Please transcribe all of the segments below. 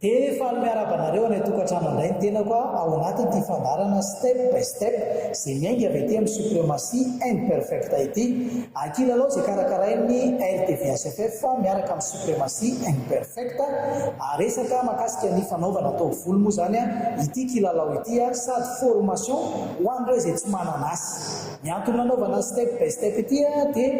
Efa miarabanareo any tokantrano indray ny tena koa ao anatin' ity fandarana step by step izay miainga avy ety amin'ny supremacy imperfecta ity. Ankilalao izay karakarain'ny RTV SFF miaraka amin'ny supremacy imperfecta resaka mahakasika ny fanaovana taovolo moa zany ity kilalao ity sady formation ho an'ireo izay tsy manana asa. Ny antony nanaovana step by step ity dia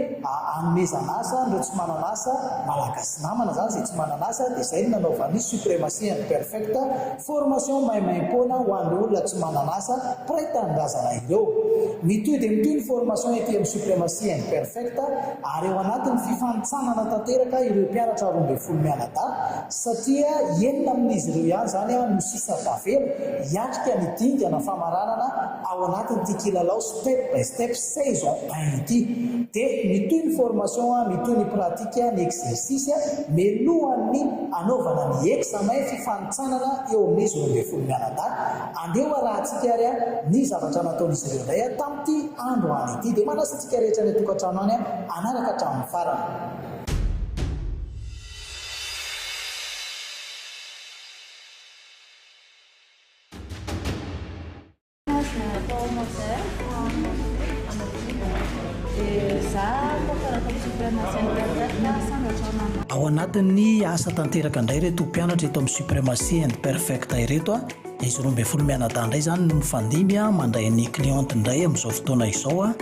hanomezana asa ireo tsy manana asa malagasy namana zany izay tsy manana asa dia izay no nanaovany supremacy imperfecta formation maimaimpona ho an'ireo olona tsy manana asa praitan-drazana ireo. Mitohy dia mitohy ny formation ety amin'ny supremacy imperfecta ary eo anatin'ny fifanitsanana tanteraka ireo mpianatra 12 mianadahy satria enina amin'izy ireo ihany zany no sisa tavelo hiatrika ny dingana famaranana ao anatin'ity kilalao step by step saison 1 ity. Dia mitohy ny formation mitohy ny pratika ny exercice melohan'ny anaovana ny examen fifanitsanana eo amin'izy 12 mianadahy. Andeha raha antsika ary ny zavatra nataon'izy ireo indray tamin'ity andro any ity dia manasa antsika rehetra ny tokantrano any anaraka hatramin'ny farany. Ao anatin'ny asa tanteraka indray reto mpianatra eto amin'ny supremacy imperfecta ireto izy 12 mianadahy indray zany no mifandimby mandray ny cliente indray amin'izao fotoana izao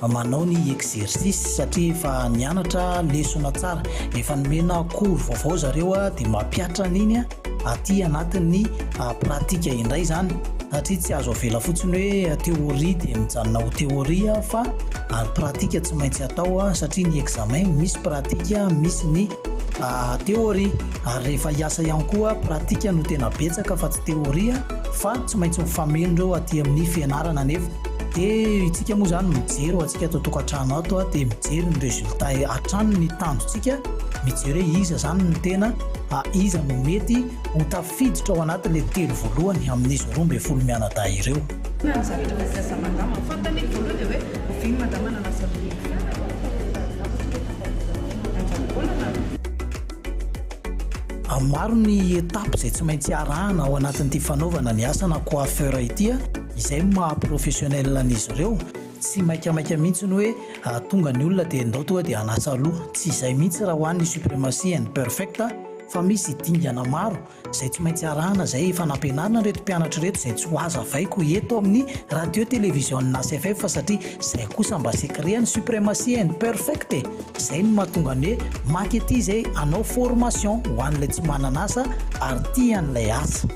manao ny exercice satria efa nianatra lesona tsara, efa nomena cours vaovao zareo dia mampiatra n'iny aty anatin'ny pratika indray zany satria tsy azo avela fotsiny hoe théorie dia mijanona ho théorie fa pratika tsy maintsy atao satria ny examen misy pratika misy ny théorie ary rehefa hiasa ihany koa pratika no tena betsaka fa tsy théorie fa tsy maintsy mifameno ireo aty amin'ny fianarana nefa. Dia itsika moa zany mijery ho antsika tokantrano ato dia mijery ny résultat hatrany ny tanjontsika, mijery hoe iza zany ny tena iza no mety ho tafiditra ao anatin'ilay telo voalohany amin'izy 12 mianadahy ireo. Maro ny etape izay tsy maintsy arahana ao anatin'ity fanaovana ny asa na coiffeur ity izay maha-professionnel an'izy ireo. Tsy maikamaika mihitsy ny hoe tonga ny olona dia ndao toa dia anasa aloha, tsy izay mihitsy raha ho an'ny supremacy imperfecta fa misy dingana maro izay tsy maintsy arahana izay efa nampianarina reto mpianatra reto izay tsy ho aza vaiko eto amin'ny radio télévision na SFF fa satria izay kosa mba sekret ny supremacy imperfecte. Izay no mahatonga ny hoe maky ety izay anao formation ho an'ilay tsy manana asa ary tian'ilay asa.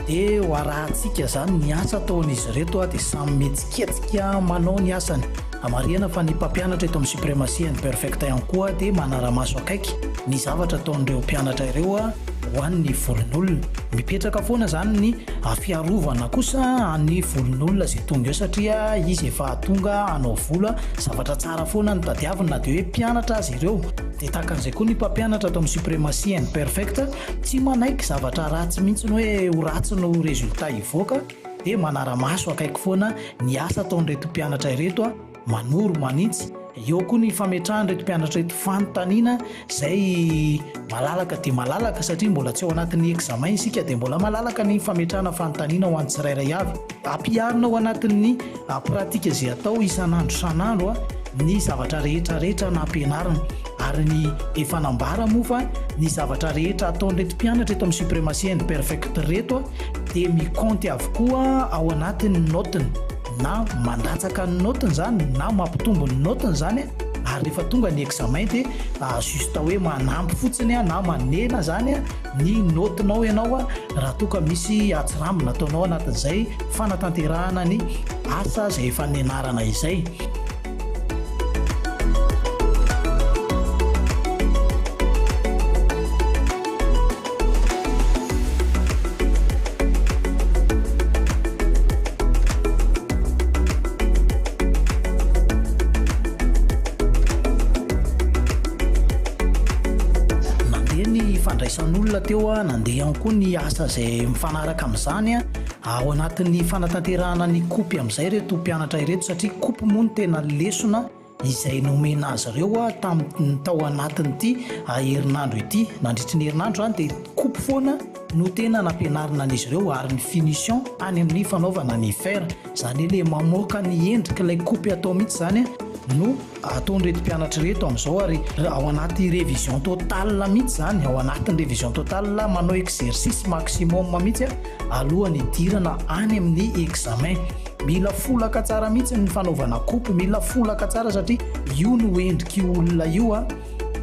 Dia ho arahantsika zany ny asa ataon'izy reto dia samy metsiketsika manao ny asany. Marihana fa ny mpampianatra eto amin'ny supremacy imperfecta ihany koa dia manara-maso akaiky ny zavatra ataon'ireo mpianatra ireo ho an'ny volon'olona. Mipetraka foana zany ny fiarovana kosa ny volon'olona izay tonga eo satria izy efa tonga hanao vola, zavatra tsara foana ny tadiavina na dia hoe mpianatra azy ireo. Dia takan'izay koa ny mpampianatra atao amin'ny supremacy imperfecta tsy manaiky zavatra ratsy mihitsy hoe ho ratsy no résultat hivoaka dia manara-maso akaiky foana ny asa ataon'ireto mpianatra ireto manoro manitsy. Eo koa ny fametrahany reto mpianatra reto fanontaniana izay malalaka dia malalaka satria mbola tsy ao anatin'ny examen isika dia mbola malalaka ny fametrahana fanontaniana ho an'ny tsirairay avy. Ampiarina ao anatin'ny pratika izay atao isan'andro san'andro ny zavatra rehetrarehetra nampianarina ary ny efa nambara moa fa ny zavatra rehetra ataon'ireto mpianatra eto amin'ny supremacy imperfecta reto dia mikonty avokoa ao anatin'ny notiny, na mandatsaka ny notiny zany na mampitombo ny notiny zany ary rehefa tonga ny examen dia juste hoe manampy fotsiny na manena zany ny notinao ianao raha toka misy atsirambina ataonao anatin'izay fanatanterahana ny asa izay efa nianarana izay. fandraisan'olona teo a nandeha ihany koa ny asa izay mifanaraka amin'izany a ao anatin'ny fanatanterahana ny kopy amin'izay reto mpianatra ireto satria kopy moa no tena lesona izay nomena azy ireo a tamin'ny tao anatin'ity herinandro ity nandritry ny herinandro zany dia kopy foana no tena nampianarina an'izy ireo ary ny finition any amin'ny fanaovana ny fer zany le mamoaka ny endrika ilay kopy atao mihitsy zany no ataon'reto mpianatra reto amin'izao ary ao anaty révision totale mihitsy zany ao anatin'ny révision totale manao exercice maximum mihitsy alohan'ny idirana any amin'ny examen mila folaka tsara mihitsy ny fanaovana kopy mila folaka tsara satria io no endriky olona io a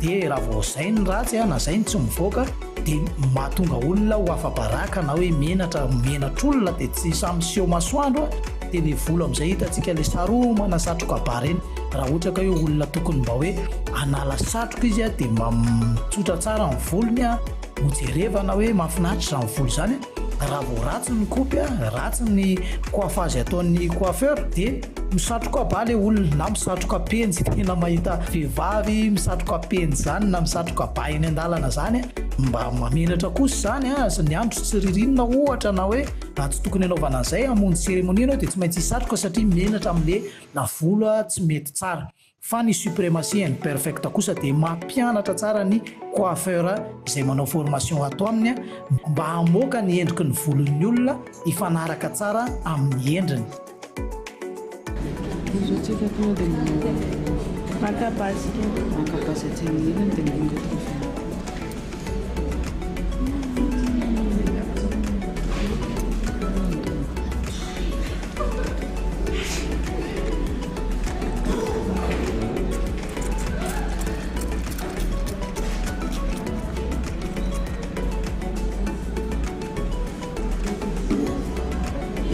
dia raha vao zay ny ratsy na zay ny tsy mivoaka dia mahatonga olona ho afabaraka na hoe menatr'olona dia tsy samy seho masoandro dia ny vola amin'izay hitantsika le saromana satroka ba reny raha ohatra ka hoe olona tokony mba hoe anala satroka izy a dia mitsotra tsara ny volony a hojerevana hoe mahafinaritra izany volo zany raha vao ratsy ny kopy a ratsy ny coiffage ataon'ny coiffeur dia misatroka ba le olona na misatroka penjy tena mahita vehivavy misatroka penjy zany na misatroka ba eny an-dalana zany mba mamenatra kosa zany ny andro tsy ririnina ohatra na hoe tsy tokony anaovana an'izay hamonjy sérémonie ianao dia tsy maintsy hisatroka satria menatra amin'le na volo tsy mety tsara fa ny suprématie imperfecte kosa dia mampianatra tsara ny coiffeur izay manao formation atao aminy mba hamoaka ny endriky ny volon'ny olona hifanaraka tsara amin'ny endriny.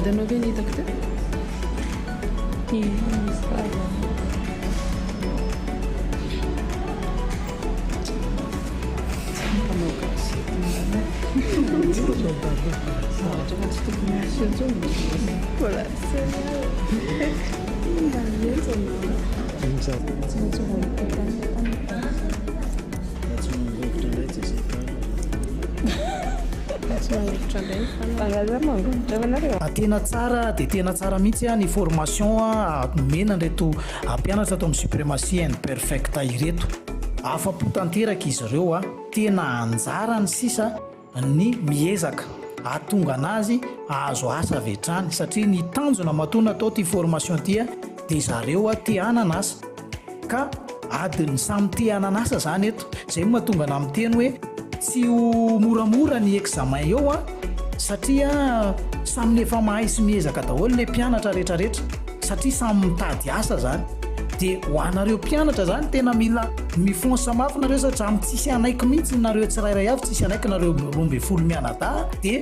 Давно вы не так-то? Не знаю. Tena tsara dia tena tsara mihitsy ny formation mena nreto mpianatra atao amin'ny suprématie imperfecte ireto afa-po tanteraka izy ireo tena anjara ny sisa ny miezaka ahatonga anazy ahazo asa avy hatrany satria ny tanjona matoana atao ty formation ty dia zareo te hananasa ka adiny samy te hananasa zany eto zay mahatonga na miteny hoe tsy ho moramora ny examen eo satria samy nefa mahay sy miezaka daholo le mpianatra rehetrarehetra satria samy mitady asa zany dia ho anareo mpianatra zany tena mila mifonsa mafy nareo satria tsisy anaiky mihitsy nareo tsirairay avy tsisy anaiky nareo 12 mianadahy dia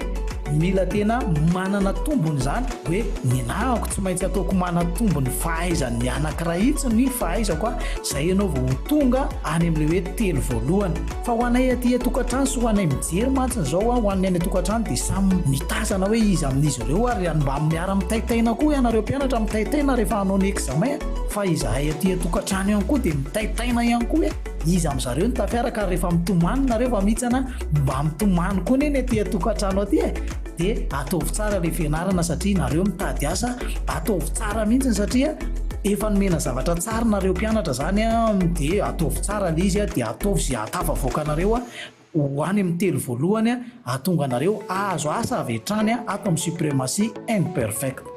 mila tena manana tombony zany hoe ninahako tsy maintsy ataoko manana tombony fahaizany anankiray itsy ny fahaizako zay ianao vao tonga any amin'le hoe telo voalohany fa ho anay aty tokantrano sy ho anay mijery mantsiny zao ho anay any tokantrano dia samy mitazana hoe izy amin'izy ireo ary mba miara mitaitaina koa ianareo mpianatra mitaitaina rehefa hanao ny examen fa izahay aty tokantrano ihany koa dia mitaitaina ihany koa izy amin'zareo ny tafiaraka rehefa mitomany nareo fa mihitsana mba mitomany koa neny aty tokantrano aty dia ataovy tsara le fianarana satria nareo mitady asa ataovy tsara mihitsy satria efa nomena zavatra tsara nareo mpianatra zany dia ataovy tsara le izy dia ataovy zay atafavoaka nareo ho any amin'ny telo voalohany ahatonga nareo ahazo asa avy hatrany ato amin'ny suprématie imperfecte.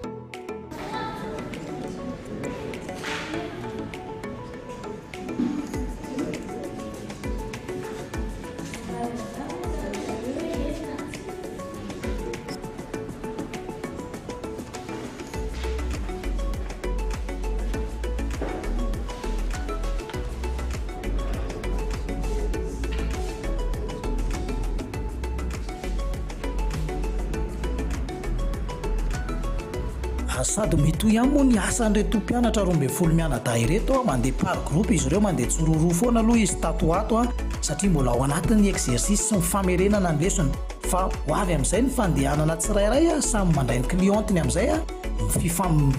Sady mitohy ihany moa ny asan'ireto mpianatra 12 mianadahy ireto mandeha par groupe izy ireo mandeha tsororoa foana aloha izy tato ato satria mbola ao anatin'ny exercice sy ny famerenana ny lesona fa ho avy amin'izay ny fandehanana tsirairay samy mandray ny clientiny amin'izay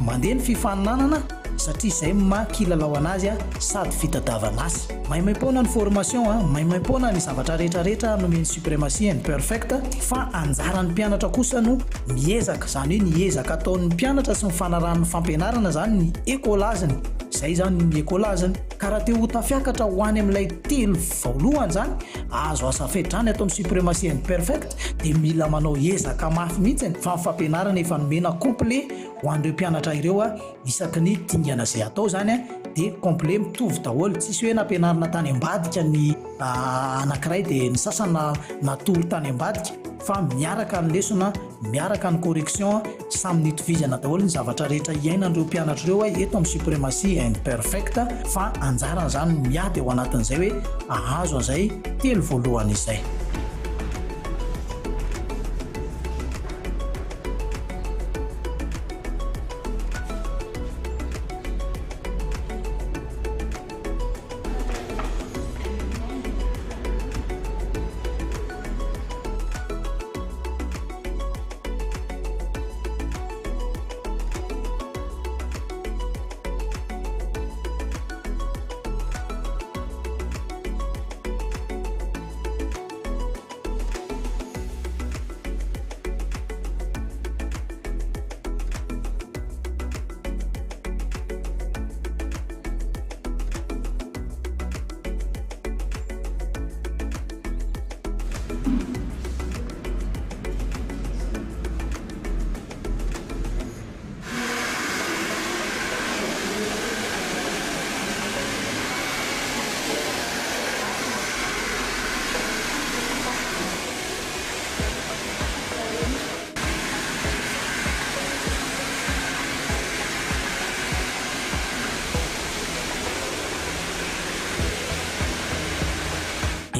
mandeha ny fifaninanana satria izay makilalao anazy a sady fitadiavana azy. Maimaimpoana ny formation a, maimaimpoana ny zavatra rehetrarehetra nomeny suprématie and perfect, fa anjaran'ny mpianatra kosa no miezaka, zany hoe ny ezaka ataon'ny mpianatra sy ny fanarahan'ny fampianarana zany ny écolaziny. Zay zany ny écolaziny. Ka raha te ho tafiakatra ho any amin'ilay telo voalohany zany, azo asafidrany atao amin'ny suprématie and perfect, dia mila manao ezaka mafy mihitsy fa ny fampianarana efa nomena complet ho an'ireo mpianatra ireo a isaky ny dingana zay atao zany a dia complet mitovy daholo. Tsisy hoe nampianarana tany ambadika ny anankiray dia ny sasana natory tany ambadika, fa miaraka ny lesona, miaraka ny correction, samy nitovizana daholo ny zavatra rehetra iainan'ireo mpianatra ireo eto amin'ny suprématie and perfect, fa anjarana zany miady ao anatin'izay hoe ahazo an'izay telo voalohany izay.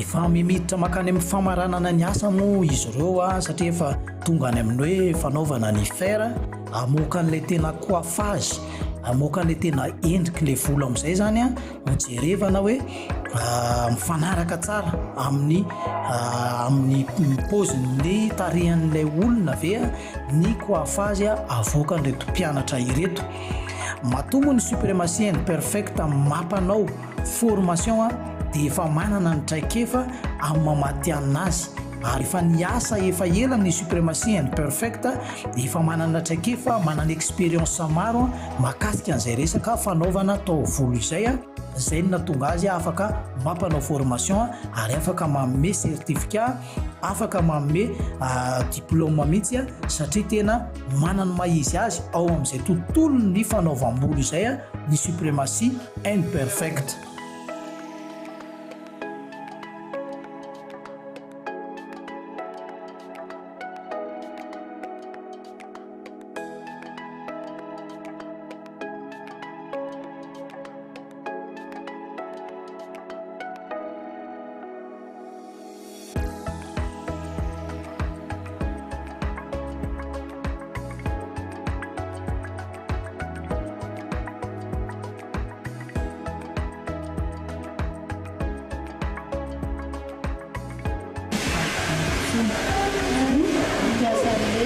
Efa mimiditra makany amin'ny famaranana ny asa moa izy ireo a, satria efa tonga any amin'ny hoe fanaovana ny fera, amoaka an'ilay tena coiffage, amoaka an'ilay tena endrik'ilay volo amin'izay zany a, ho jerevana hoe mifanaraka tsara amin'ny paozin'ilay tarehan'ilay olona ve ny coiffage avoaka an'ireto mpianatra ireto. Matombo ny suprématie and perfect mampanao formation dia efa manana ny traikefa amin'ny mamatianina azy, ary efa niasa efa ela ny suprématie and perfect dia efa manana traikefa, manana expérience maro makasika an'izay resaka fanaovana taovolo izay izay no natonga azy afaka mampanao formation ary afaka manome certificat, afaka manome diplôme mihitsy satria tena manana mahizy azy ao amin'izay tontolo ny fanaovam-bolo izay ny suprématie and perfect.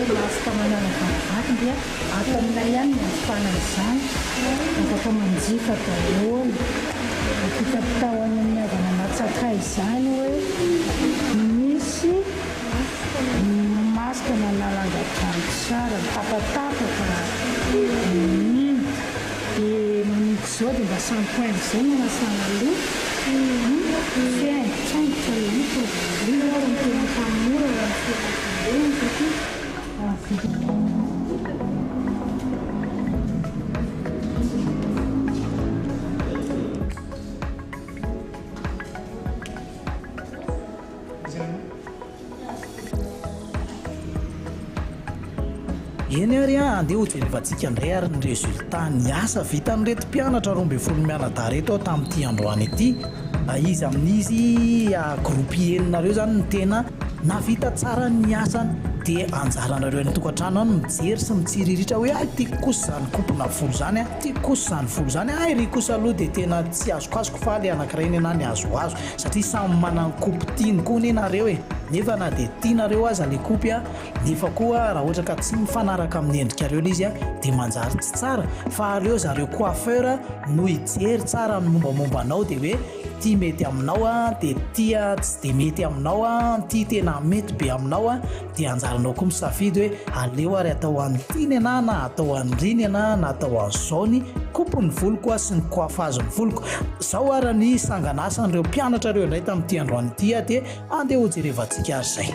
Masaka manana vavavaky dia atan'ilay ihany ny azofana izany, afaka manjifa daholo, fitapitahany amin'ny avana anatsaka izany hoe misy masaka manalanga-drano tsara, tapatapaka dia manompo izao dia mba sampoaina izay manasana loha fiaingotraingotra hito io ny tena tanora satria eny ary andeha ho jerevantsika indray ary ny résultat ny asa vita nyreto mpianatra 12 mianadahy reto tamin'ity androany ity. Izy amin'izy groupe enina reo zany ny tena navita tsara ny asany dia anjaranareo any tokantrano any mijery sy mitsiriritra hoe ay tiako kosa zany kopona volo zany a tiako kosa zany volo zany ay ry kosa aloha dia tena tsy azokazoko fa le anankiray ny ana ny azoazo satria samy manany kopy tiany koa ny nareo e nefa na dia tianareo aza le kopy a nefa koa raha ohatra ka tsy mifanaraka amin'ny endrikareo le izy a dia manjary tsy tsara fa areo zareo coiffeur no hijery tsara ny mombamomba anao dia hoe ty mety aminao a dia tia tsy dia mety aminao a ty tena mety be aminao a dia anjaranao koa misafidy hoe aleo ary atao an'itiny ana na atao an'iriny ana na atao an'izao ny kopony voloko a sy ny coiffage-ny voloko zao ara ny sanganasan'ireo mpianatra ireo indray tamin'ity androany ity a dia andeha ho jerevantsika ary zay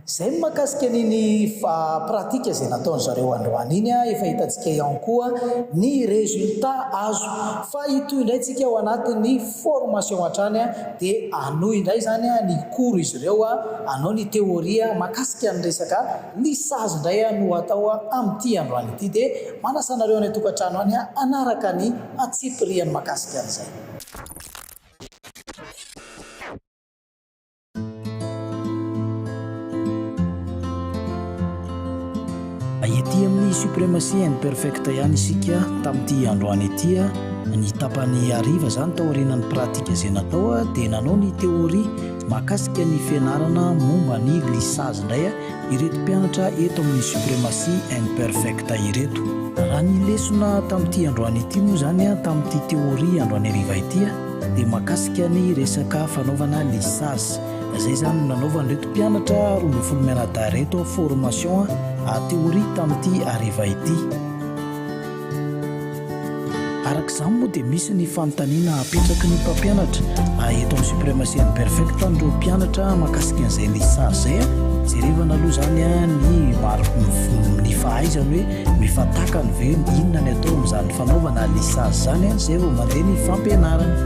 zay ny mahakasika an'iny pratika izay nataony zareo androany iny a efa hitantsika ihany koa ny résultat azo fa ito indray tsika ao anatin'ny formation hatrany a dia anao indray zany a ny koro izy ireo a anao ny teoria mahakasika ny resaka lisage indray a no atao a amin'ity androany ity dia manasanareo any tokantrano any a anaraka ny atsipiriany mahakasika an'izay ety amin'ny suprématie and perfecte ihany isika tamin'ity androany ity a ny tapany ariva zany tao aorianany pratika izay natao a dia nanao ny teoria mahakasika ny fianarana momba ny lisage indray a ireto mpianatra eto amin'ny suprématie and perfecte ireto raha ny lesona tamin'ity androany ity moa zany a tamin'ity teoria androany ariva ity a dia mahakasika ny resaka fanaovana lisage zay zany nanaovan'ireto mpianatra 12 mianadahy reto formation teoria tamin'ity ariva ity araka izany moa dia misy ny fanontaniana apetraky ny mpampianatra eto amin'ny suprématie and perfecte nireo mpianatra mahakasika an'izay lisage zay a jerevana aloha zany a ny fahaizany hoe mifatakany ve inona ny atao amin'izany fanaovana lisage zany a zay vao mandeha ny fampianarana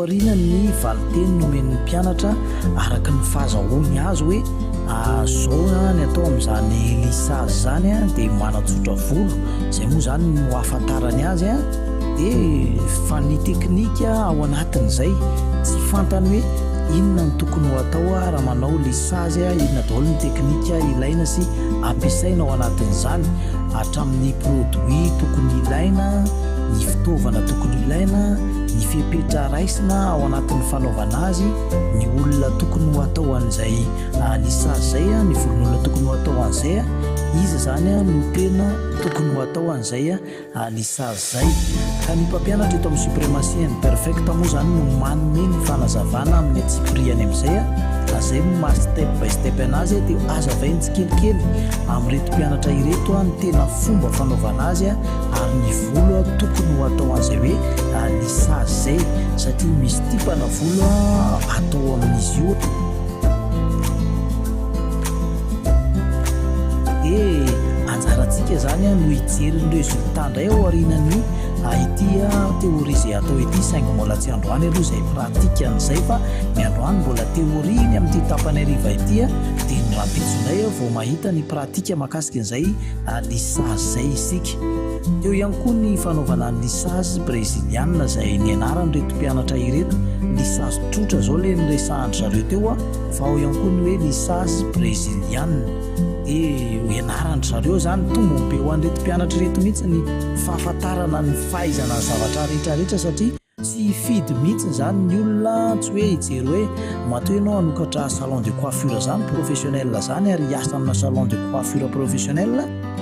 aoriana ny valiteny nomen'ny mpianatra araka ny fahazahoany azy hoe zao ny atao amin'izany lisage zany dia manatsotra volo izay moa zany no ahafantarany azy dia fa ny teknika ao anatin'izay tsy fantany hoe inona ny tokony ho atao raha manao lisage inona daholo ny teknika ilaina sy ampiasaina ao anatin'izany hatramin'ny produit tokony ilaina, ny fitaovana tokony ilaina, ny fepetra raisina ao anatin'ny fanaovana azy, ny olona tokony ho atao an'izay lisage zay ny volon'olona tokony ho atao an'izay izy zany no tena tokony ho atao an'izay lisage zay. Ka ny mpampianatra eto amin'ny suprématie imperfecte moa zany no manome ny fanazavana amin'ny atsipriany amin'izay zay ma step by step anazy dia azavainy tsikelikely amin'reto mpianatra ireto ny tena fomba fanaovana azy ary ny volo tokony ho atao an'izay hoe lisage zay satria misy tipana volo atao amin'izy io dia anjarantsika zany no hijery ny résultat ndray ao aorianany ity théorie izay atao ity saingy mbola tsy androany aloha izay pratika an'izay fa ny androany mbola théorie ny amin'ity tapany ariva ity dia ny rapitsonay vao mahita ny pratika mahakasika an'izay lisage zay isika. Teo ihany koa ny fanaovana ny lisage brésiliana izay ny anarany reto mpianatra ireto lisage tsotra zao le nyresahany zareo teo fa ao ihany koa ny hoe lisage brésiliana dia ianarany zareo zany tombony be ho an'reto mpianatra reto mihitsy ny fahafantarana ny fahaizana ny zavatra rehetrarehetra satria tsy hifidy mihitsy zany ny olona tsy hoe hijery hoe matoa ianao hanokatra salon de coiffure zany professionnel zany ary hiasa amina salon de coiffure professionnel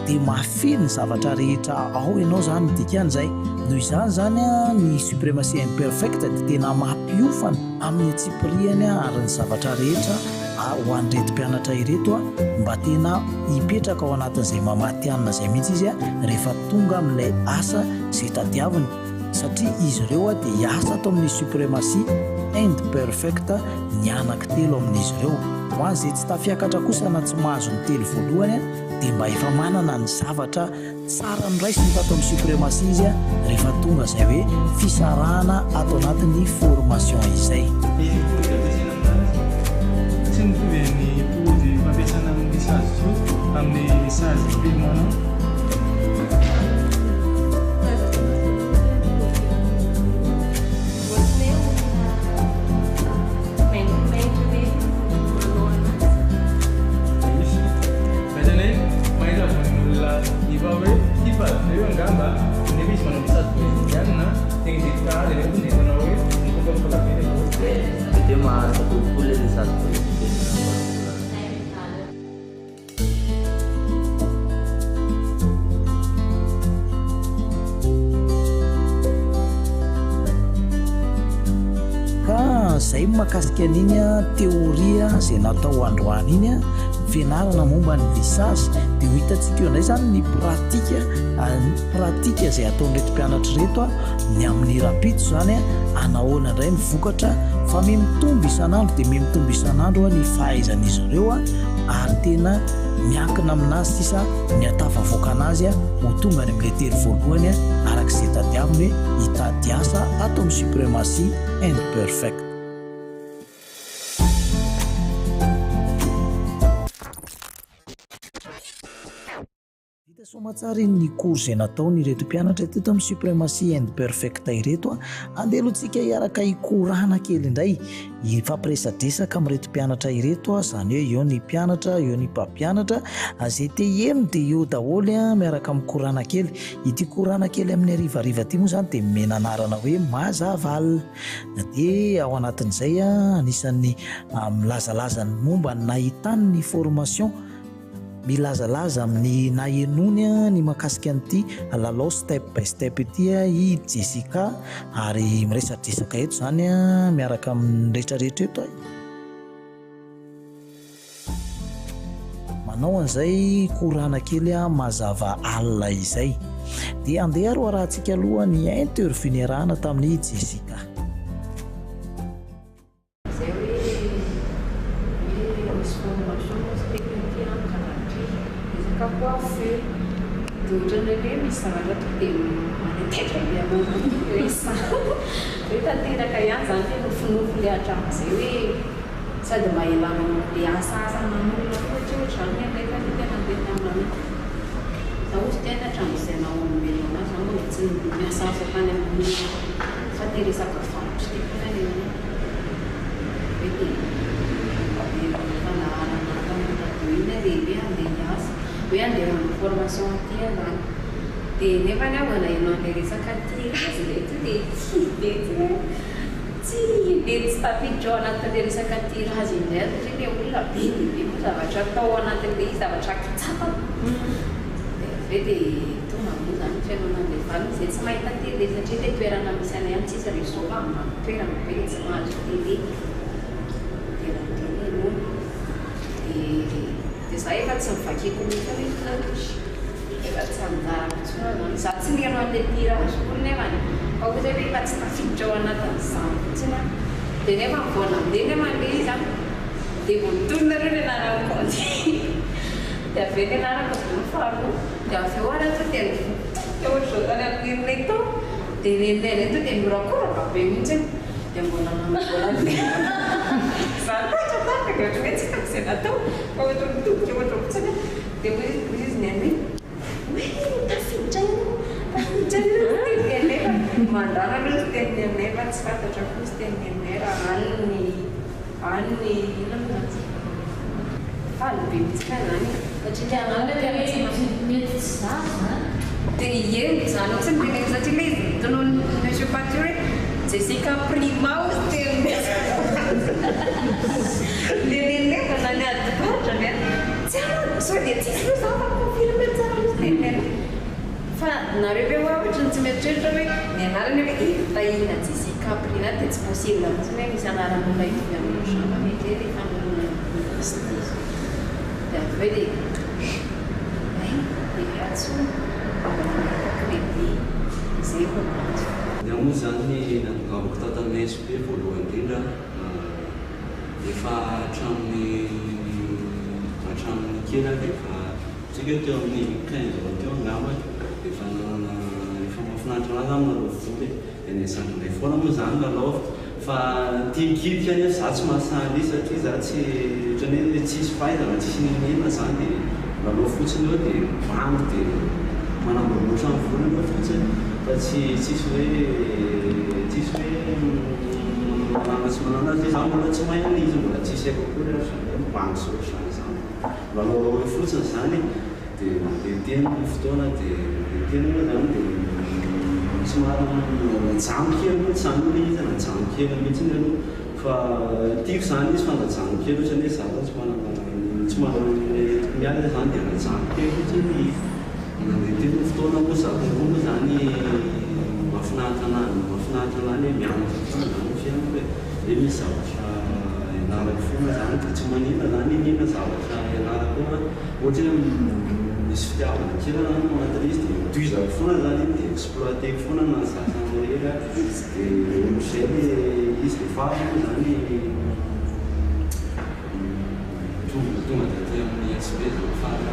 dia mahafeny ny zavatra rehetra ao ianao zany dikan'izay noho izany zany ny suprématie imperfecte dia tena mampiofana amin'ny atsipriany ary ny zavatra rehetra ho an'reto mpianatra ireto mba tena hipetraka ao anatin'izay mamatianina izay mihitsy izy rehefa tonga amin'ilay asa izay tadiaviny satria izy ireo dia hiasa atao amin'ny suprématie imperfecte ny anankitelo amin'izy ireo ho an'izay tsy tafiakatra kosa na tsy mahazo ny telo voalohany dia mba efa manana ny zavatra tsara ny raisiny tato amin'ny suprématie izy rehefa tonga izay hoe fisarahana atao anatin'ny formation izay. Mitovy ny pody fampiasana amin'ny lisage io amin'ny lisage pigment zay mahakasika an'iny théoria izay natao androany iny fianarana momba ny lisage dia ho hitantsika eo indray zany ny pratika izay ataon'reto mpianatra reto ny amin'ny rapitso zany anahoana indray ny vokatra fa mitombo isan'andro dia mitombo isan'andro ny fahaizan'izy ireo ary tena miankina aminazy sisa ny atafavoaka anazy ho tonga ny amin'ilay telo voalohany arak'izay tadiaviny hoe hitady asa atao amin'ny suprématie imperfecte. Somatsara ny cours izay nataony ireto mpianatra teto amin'ny suprématie imperfecte ireto andeha alohantsika hiaraka hikorana kely indray ifampiresadresaka amin'ireto mpianatra ireto zany hoe eo ny mpianatra eo ny mpampianatra izay te heno dia eo daholo miaraka amin'ny korana kely ity korana kely amin'ny arivariva ity moa zany dia menanarana hoe mazavalina dia ao anatin'izay anisan'ny milazalaza ny momba ny nahitany ny formation milazalaza amin'ny nahenony ny mahakasika an'ity lalao step by step ity i Jessica ary miresadresaka eto zany miaraka amin'ny rehetrarehetra eto manao an'izay korana kely mazava alina izay dia andeha ro arahantsika aloha ny interview niarahana tamin'ny Jessica. Coiffure ohatra hoe misy zavatra to dia manetatra be anao hoe sa hoe tanteraka ihany zany hoe nofinofo le hatramo zay hoe sady mahelana le asa manolona ohatra zany ndraiky tena andeha amina za ozy tena hatramo izay nao olombelona anazy zany mbola tsy miasa asa tany amin'ny fateresaka farotra tekona le hoe dia fanahana tamin'nytadoina lehibe andeha hiasa hoe andeha amin'ny formation aty zany dia nefa ny avana ianao andeha resaka tirage lety dia tsy tafiditra ao anatin'le resaka tirage indray satria le olona be lehibe moa zavatra atao anatin'le izy zavatra kitsapa dia dia tonga moa zany fiainana an'le valo izay tsy mahita tele satria le toerana misy anay any tsisy réseau ambany toerana be tsy mahazo tele dia za efa tsy mivakiko mihitsy hoe efa tsy anjarako tsona zany za tsy leno an'le tirage koa nefany fa koa zay hoe efa tsy tafiditra ao anatin'izany fotsiny dia nefa mivona amin'le nefa le izy a dia vontonina reo ny anarako dia avy eo ny anarako volo faharoa dia avy eo ara to dia ohatra zao tany amin'irina tao dia nenena to dia miorakoraka be mihitsy dia mbola za tatratapaka ohatra hoe tsy tako izay natao fa ohatra mitobika ohatra fotsiny dia hoe izy ny any hoe tafiditra nefa mandrana aloha izy teniny aminay fa tsy fantatra koa izy teniny aminay raha aniny inona faly be mitsika zany satria mety tsy zaza dia eny zany ohatsy ny satria le izy tonoony monsieur Pature Jessica Prima ozy leneneka zany adivatra ny tsy so dia tsisy loa za fa confirme tsara ozy teniny fa nareo be hoa ohatra ny tsy mieritreritra hoe ny anarany hoe tahina Jessica Prima dia tsy possible mihitsy hoe misy anaran'olona itovy amin'ny samba mety hoe rehefa nolona dia avy hoe dia deviatio crédit izay konazy dia moa zany natongavako tao tamin'ny SP voalohany indrindra efa hatramin'ny kely aky efa tsika teo amin'ny 15 teo angamba efa mahafinaritra anazy amin'ny aloha voly dia niasandray foana moa zany lalao fa tiakitika any za tsy mahasaly izy satria za tsy ohatrany hoe tsisy fahaizana tsisy nenena zany dia lalao fotsiny eo dia mando dia manamboatra amin'ny voly aloha fotsiny fa tsisy hoe manana tsy manana azy za mbola tsy mahay an'izy mbola tsisy haiko koa rehefa bangy sotrany zany lalao hoe fotsiny zany dia tena fotoana dia tena moa zany dia somary janokely moa tsy zany hoe izy janokely mihitsiny aloha fa tiako zany izy fandajanokely ohatrany hoe za tsy manana miala zany dia najanokely ohatrany dia tena fotoana moa za kokoa moa zany mahafinaritra anazy hoe mianatra foana zany fiainana hoe misy zavatra ianarako foana zany dia tsy manina zany inona zavatra ianarako ohatra hoe misy fitiavana kely zany manatry izy dia toizako foana zany iny dia exploiteko foana na zasana hely dia zay hoe izy dia fahamoa zany tonga dia te amin'ny SP zao fara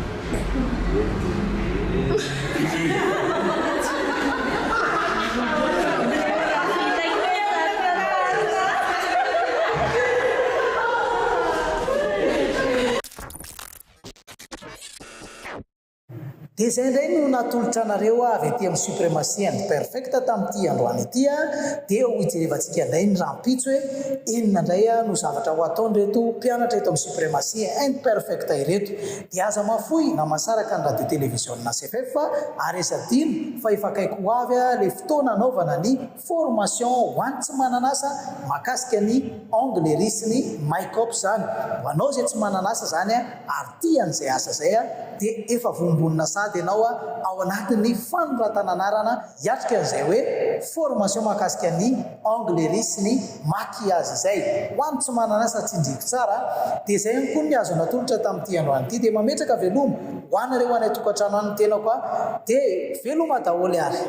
dia izay indray no natolotra anareo avy aty amin'ny suprématie and perfecte tamin'ity androany ity dia ho ijerevantsika indray ny rampitso hoe inona indray no zavatra ho ataon'ireto mpianatra eto amin'ny suprématie and perfecte ireto dia aza mafoy na masaraka ny radio télévisionna CFF fa aresadino fa efa akaiko ho avy ilay fotoana anaovana ny formation ho any tsy mananasa mahakasika ny anglerie sy ny mycop zany ho anao izay tsy mananasa zany ary tian'izay asa zay dia efa vombonina sady ianao ao anatin'ny fanoratananarana hiatrika an'izay hoe formation mahakasika ny anglerie sy ny maquillage zay ho any tsy mananasa tsinjiko tsara dia izay ihany koa ny azo natolotra tamin'ity androany ity dia mametraka veloma ho anareo anay tokantrano any tena koa dia veloma daholo ary